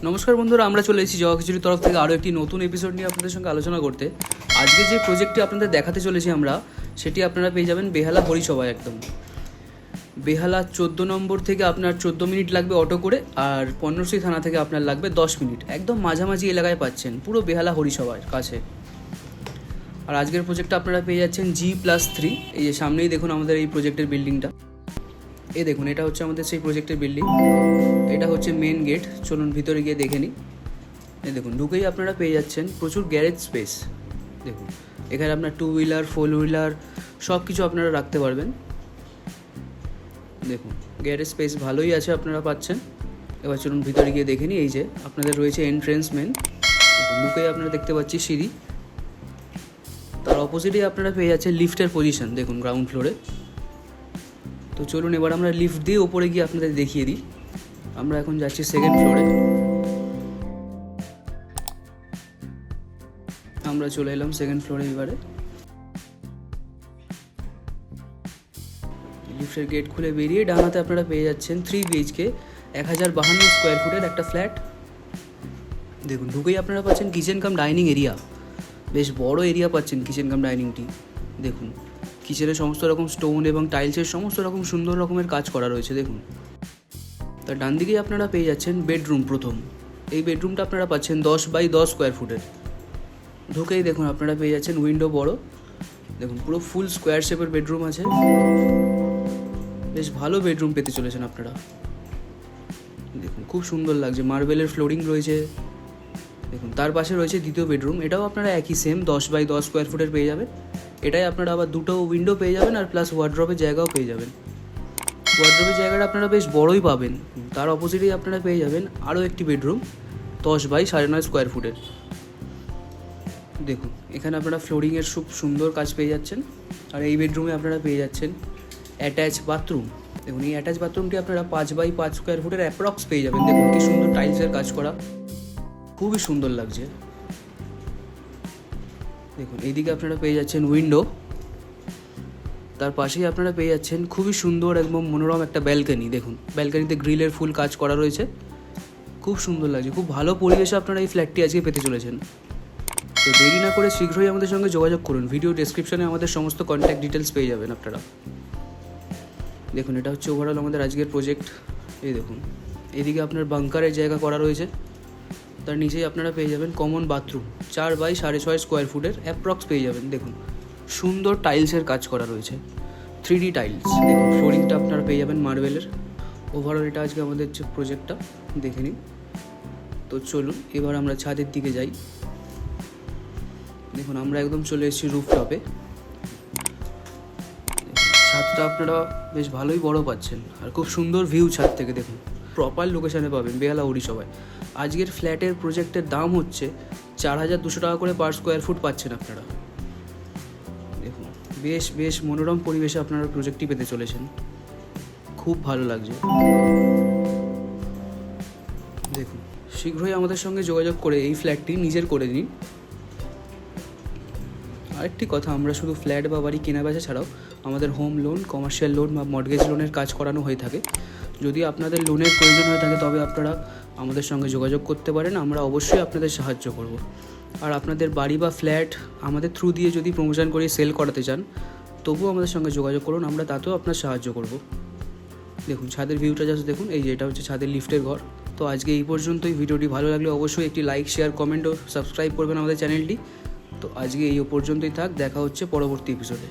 নমস্কার বন্ধুরা, আমরা চলে এসেছি জগা খিচুড়ির তরফ থেকে আরও একটি নতুন এপিসোড নিয়ে আপনাদের সঙ্গে আলোচনা করতে। আজকে যে প্রজেক্টটি আপনাদের দেখাতে চলেছি আমরা, সেটি আপনারা পেয়ে যাবেন বেহালা হরিসভায়। একদম বেহালা 14 নম্বর থেকে আপনার 14 মিনিট লাগবে অটো করে, আর পণ্যশ্রী থানা থেকে আপনার লাগবে 10 মিনিট। একদম মাঝামাঝি এলাকায় পাচ্ছেন, পুরো বেহালা হরিসভার কাছে। আর আজকের প্রজেক্টটা আপনারা পেয়ে যাচ্ছেন G+3। এই যে সামনেই দেখুন আমাদের এই প্রজেক্টের বিল্ডিংটা, এই দেখুন এটা হচ্ছে আমাদের সেই প্রজেক্টের বিল্ডিং। এটা হচ্ছে মেন গেট, চলুন ভিতরে গিয়ে দেখে নিই। এই দেখুন ঢুকেই আপনারা পেয়ে যাচ্ছেন প্রচুর গ্যারেজ স্পেস। দেখুন এখানে আপনার 2 হুইলার 4 হুইলার সব কিছু আপনারা রাখতে পারবেন। দেখুন গ্যারেজ স্পেস ভালোই আছে, আপনারা পাচ্ছেন। এবার চলুন ভিতরে গিয়ে দেখে নিই। এই যে আপনাদের রয়েছে এন্ট্রেন্স মেন, ঢুকেই আপনারা দেখতে পাচ্ছি সিঁড়ি, তার অপোজিটেই আপনারা পেয়ে যাচ্ছেন লিফটের পজিশন, দেখুন গ্রাউন্ড ফ্লোরে। তো চলুন এবার আমরা লিফট দিয়ে ওপরে গিয়ে আপনাদের দেখিয়ে দিই। আমরা এখন যাচ্ছি সেকেন্ড ফ্লোরে। আমরা চলে এলাম সেকেন্ড ফ্লোরে। এবারে লিফটের গেট খুলে বেরিয়ে ডানাতে আপনারা পেয়ে যাচ্ছেন 3 BHK 1052 স্কোয়ার ফুটের একটা ফ্ল্যাট। দেখুন ঢুকেই আপনারা পাচ্ছেন কিচেন কাম ডাইনিং এরিয়া, বেশ বড় এরিয়া পাচ্ছেন কিচেন কাম ডাইনিংটি। দেখুন কিচেনে সমস্ত রকম স্টোন এবং টাইলসের সমস্ত রকম সুন্দর রকমের কাজ করা রয়েছে। দেখুন তার ডান দিকেই আপনারা পেয়ে যাচ্ছেন বেডরুম প্রথম। এই বেডরুমটা আপনারা পাচ্ছেন 10x10 স্কোয়ার ফুটের। ঢুকেই দেখুন আপনারা পেয়ে যাচ্ছেন উইন্ডো বড়। দেখুন পুরো ফুল স্কোয়ার শেপের বেডরুম আছে, বেশ ভালো বেডরুম পেতে চলেছেন আপনারা। দেখুন খুব সুন্দর লাগছে, মার্বেলের ফ্লোরিং রয়েছে। দেখুন তার পাশে রয়েছে দ্বিতীয় বেডরুম, এটাও আপনারা একই সেম 10x10 স্কোয়ার ফুটের পেয়ে যাবেন। এটাই আপনারা আবার দুটো উইন্ডো পেয়ে যাবেন, আর প্লাস ওয়ার্ড্রপের জায়গাও পেয়ে যাবেন। ওয়ার্ড্রপের জায়গাটা আপনারা বেশ বড়ই পাবেন। তার অপোজিটেই আপনারা পেয়ে যাবেন আরও একটি বেডরুম 10x9.5 স্কোয়ার ফুটের। দেখুন এখানে আপনারা ফ্লোরিংয়ের খুব সুন্দর কাজ পেয়ে যাচ্ছেন। আর এই বেডরুমে আপনারা পেয়ে যাচ্ছেন অ্যাটাচ বাথরুম। দেখুন এই অ্যাটাচ বাথরুমটি আপনারা 5x5 স্কোয়ার ফুটের অ্যাপ্রক্স পেয়ে যাবেন। দেখুন কি সুন্দর টাইলসের কাজ করা, খুবই সুন্দর লাগছে। দেখুন এইদিকে আপনারা পেয়ে যাচ্ছেন উইন্ডো, তার পাশেই আপনারা পেয়ে যাচ্ছেন খুবই সুন্দর একদম মনোরম একটা ব্যালকনি। দেখুন ব্যালকনিতে গ্রিলের ফুল কাজ করা রয়েছে, খুব সুন্দর লাগছে। খুব ভালো পরিবেশে আপনারা এই ফ্ল্যাটটি আজকে পেতে চলেছেন। তো দেরি না করে শীঘ্রই আমাদের সঙ্গে যোগাযোগ করুন। ভিডিও ডেসক্রিপশনে আমাদের সমস্ত কন্ট্যাক্ট ডিটেলস পেয়ে যাবেন আপনারা। দেখুন এটা হচ্ছে ওভারঅল আমাদের আজকের প্রজেক্ট। এই দেখুন এদিকে আপনার বাংকারের জায়গা করা রয়েছে, তার নিচেই আপনারা পেয়ে যাবেন কমন বাথরুম 4x6.5 স্কোয়ার ফুটের অ্যাপ্রক্স পেয়ে যাবেন। দেখুন সুন্দর টাইলসের কাজ করা রয়েছে, 3D টাইলস। দেখুন ফ্লোরিংটা আপনারা পেয়ে যাবেন মার্বেলের। ওভারঅল এটা আজকে আমাদের যে প্রজেক্টটা দেখে নিন। তো চলুন এবার আমরা ছাদের দিকে যাই। দেখুন আমরা একদম চলে এসেছি রুফটপে। ছাদটা আপনারা বেশ ভালোই বড় পাচ্ছেন, আর খুব সুন্দর ভিউ ছাদ থেকে। দেখুন প্রপার লোকেশানে পাবেন বেহালা হরিসভায়। আজকের ফ্ল্যাটের প্রজেক্টের দাম হচ্ছে 4200 টাকা করে পার স্কোয়ার ফুট পাচ্ছেন আপনারা। দেখুন বেশ বেশ মনোরম পরিবেশে আপনারা প্রজেক্টটি পেতে চলেছেন, খুব ভালো লাগছে। দেখুন শীঘ্রই আমাদের সঙ্গে যোগাযোগ করে এই ফ্ল্যাটটি নিজের করে নিন। আরেকটি কথা, আমরা শুধু ফ্ল্যাট বা বাড়ি কেনা বেচা ছাড়াও আমাদের হোম লোন, কমার্শিয়াল লোন বা মর্টগেজ লোনের কাজ করানো হয়ে থাকে। যদি আপনাদের লোনের প্রয়োজন হয়ে থাকে তবে আপনারা আমাদের সঙ্গে যোগাযোগ করতে পারেন, আমরা অবশ্যই আপনাদের সাহায্য করব। আর আপনাদের বাড়ি বা ফ্ল্যাট আমাদের থ্রু দিয়ে যদি প্রমোশন করে সেল করাতে চান তবুও আমাদের সঙ্গে যোগাযোগ করুন, আমরা তাতেও আপনার সাহায্য করব। দেখুন ছাদের ভিউটা জাস্ট দেখুন, এই যে এটা হচ্ছে ছাদের লিফটের ঘর। তো আজকে এই পর্যন্তই। ভিডিওটি ভালো লাগলে অবশ্যই একটি লাইক, শেয়ার, কমেন্ট ও সাবস্ক্রাইব করবেন আমাদের চ্যানেলটি। তো আজকে এই পর্যন্তই থাক, দেখা হচ্ছে পরবর্তী এপিসোডে।